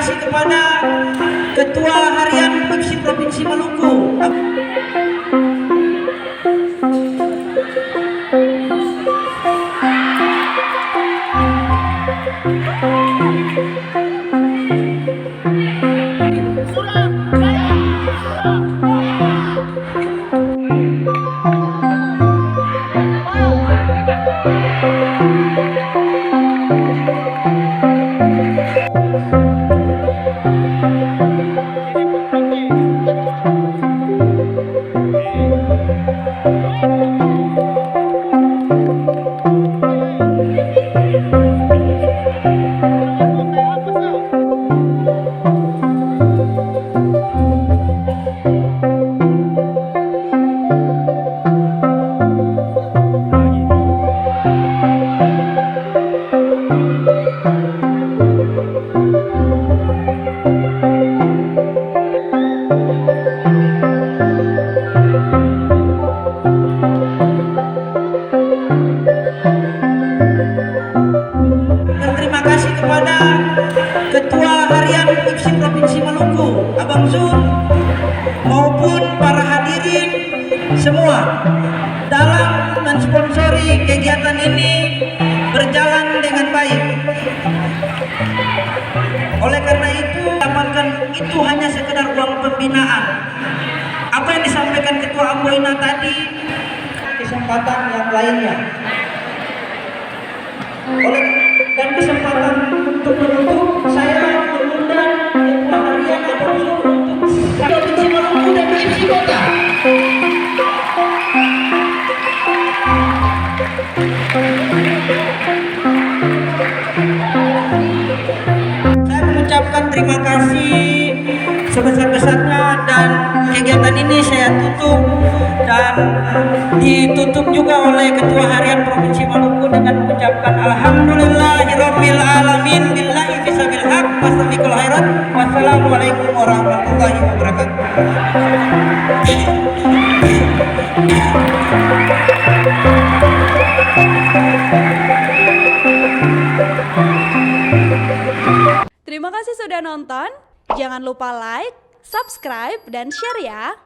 kasih kepada Ketua Harian PIPSI Provinsi Maluku. Terima kasih kepada Ketua Harian PIPSI Provinsi Maluku, Abang Zur, maupun para hadirin semua dalam mensponsori kegiatan ini berjalan dengan baik. Oleh karena itu, dapatkan itu hanya sekedar uang pembinaan. Apa yang disampaikan Ketua Amboina tadi, kesempatan yang lainnya. Dan kesempatan untuk menutup, saya mengundang Ketua Harian Abang Zur untuk Provinsi Maluku dan PIPSI Kota. Saya mengucapkan terima kasih sebesar-besarnya dan kegiatan ini saya tutup dan ditutup juga oleh Ketua Harian Provinsi Maluku dengan mengucapkan alhamdulillahirabbil alamin billahi fisabil haq wastabiqul khairat wassalamualaikum warahmatullahi wabarakatuh. Terima kasih sudah nonton. Jangan lupa like, subscribe, dan share ya.